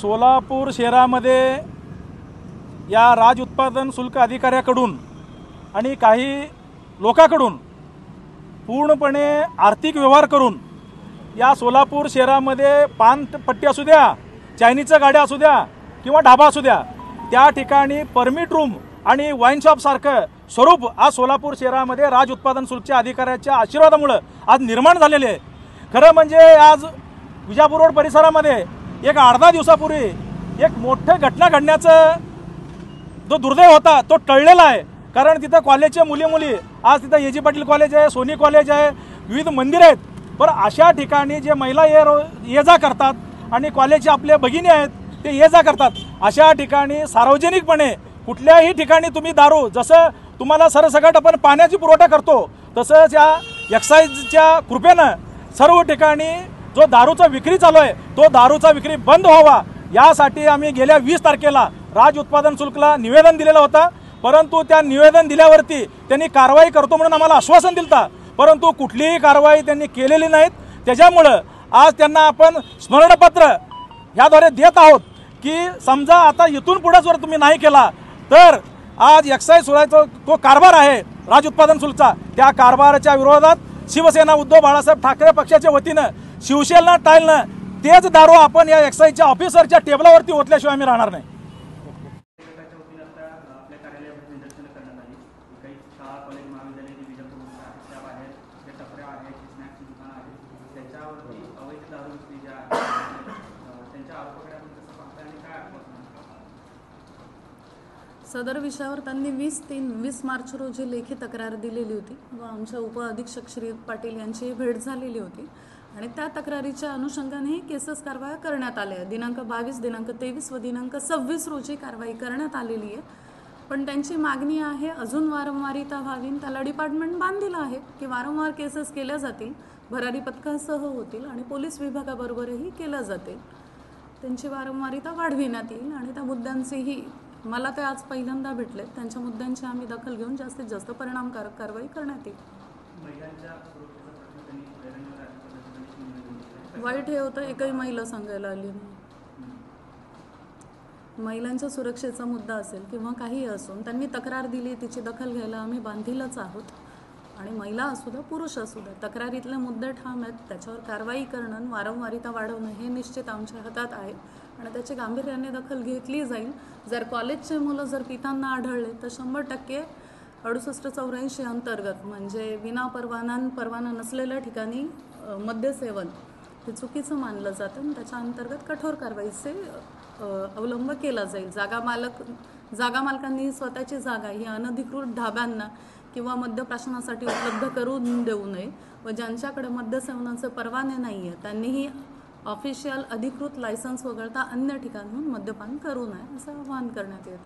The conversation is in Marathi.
सोलापूर शहरामध्ये या राज उत्पादन शुल्क अधिकाऱ्याकडून आणि काही लोकांकडून पूर्णपणे आर्थिक व्यवहार करून या सोलापूर शहरामध्ये पानपट्टी असू द्या, चायनीजच्या गाड्या असू द्या किंवा ढाबा असू द्या, त्या ठिकाणी परमिट रूम आणि वाईन शॉप सारखं स्वरूप आज सोलापूर शहरामध्ये राज उत्पादन शुल्कच्या अधिकाऱ्याच्या आशीर्वादामुळे आज निर्माण झालेले आहे। खरं म्हणजे आज विजापूर रोड परिसरामध्ये एक 8-10 दिवसापूर्वी एक मोठी घटना घडण्याचा जो दुर्दैव होता तो टळलेला आहे। कारण तिथं कॉलेजचे मुली आज तिथं ए जी पाटील कॉलेज आहे, सोनी कॉलेज आहे, विविध मंदिर आहेत, पण अशा ठिकाणी जे महिला ये जा करतात आणि कॉलेजचे आपले भगिनी आहेत ते ये जा करतात, अशा ठिकाणी सार्वजनिकपणे कुठल्याही ठिकाणी तुम्ही दारू, जसं तुम्हाला सरसकट आपण पाण्याची पुरवठा करतो तसंच या एक्साईजच्या कृपेनं सर्व ठिकाणी जो दारूचा विक्री चालू आहे तो दारूचा विक्री बंद व्हावा यासाठी आम्ही गेल्या 20 तारखेला राज उत्पादन शुल्कला निवेदन दिलेलं होतं। परंतु त्या निवेदन दिल्यावरती त्यांनी कारवाई करतो म्हणून आम्हाला आश्वासन दिलं, परंतु कुठलीही कारवाई त्यांनी केलेली नाहीत। त्याच्यामुळं आज त्यांना आपण स्मरणपत्र याद्वारे देत आहोत की समजा आता इथून पुढे जर तुम्ही नाही केला तर आज एक्साईज सुधारायचा तो कारभार आहे राज उत्पादन शुल्कचा, त्या कारभाराच्या विरोधात शिवसेना उद्धव बाळासाहेब ठाकरे पक्षाच्या वतीनं शिवसेना टाळणं तेच दारू आपण या एक्साईजच्या ऑफिसरच्या टेबलावरती ओतल्याशिवाय आम्ही राहणार नाही। सदर विषयावर त्यांनी 20 मार्च रोजी लेखी तक्रार दिलेली होती व आमच्या उपअधीक्षक श्री पाटील यांची भेट झालेली होती आणि त्या तक्रारीच्या अनुषंगाने केसेस कारवाई करण्यात आल्या। दिनांक 22, दिनांक 23 व दिनांक 26 रोजी कारवाई करण्यात आलेली आहे। पण त्यांची मागणी आहे अजून वारंवारिता व्हावी, त्याला डिपार्टमेंट बांधलेलं आहे की वारंवार केसेस केल्या जातील, भरारी पथकासह होतील आणि पोलीस विभागाबरोबरही केल्या जातील, त्यांची वारंवारिता वाढविण्यात येईल आणि त्या मुद्द्यांचीही मला ते आज पहिल्यांदा भेटले, त्यांच्या मुद्द्यांची आम्ही दखल घेऊन जास्तीत जास्त परिणामकारक कारवाई करण्यात येईल। वाईट हे होतं एकही महिला सांगायला आली नाही। महिलांच्या सुरक्षेचा मुद्दा असेल किंवा काही असून त्यांनी तक्रार दिली, तिची दखल घ्यायला आम्ही बांधीलच आहोत आणि महिला असू द्या पुरुष असू द्या, तक्रारीतले मुद्दे ठाम आहेत, त्याच्यावर कारवाई करणं, वारंवारिता वाढवणं हे निश्चित आमच्या हातात आहे आणि त्याची गांभीर्याने दखल घेतली जाईल। जर कॉलेजचे मुलं जर पितांना आढळले तर 100% 6884 अंतर्गत म्हणजे विना परवाना नसलेल्या ठिकाणी मद्यसेवन हे चुकीचं मानलं जातं आणि त्याच्या अंतर्गत कठोर कारवाईचे अवलंब केला जाईल। जागा मालकांनी स्वतःची जागा ही अनधिकृत ढाब्यांना किंवा मद्यप्राशनासाठी उपलब्ध करून देऊ नये व ज्यांच्याकडे मद्यसेवनाचे परवाने नाही आहे त्यांनीही ऑफिशियल अधिकृत लायसन्स वगळता अन्य ठिकाणहून मद्यपान करू नये असं आवाहन करण्यात येतं।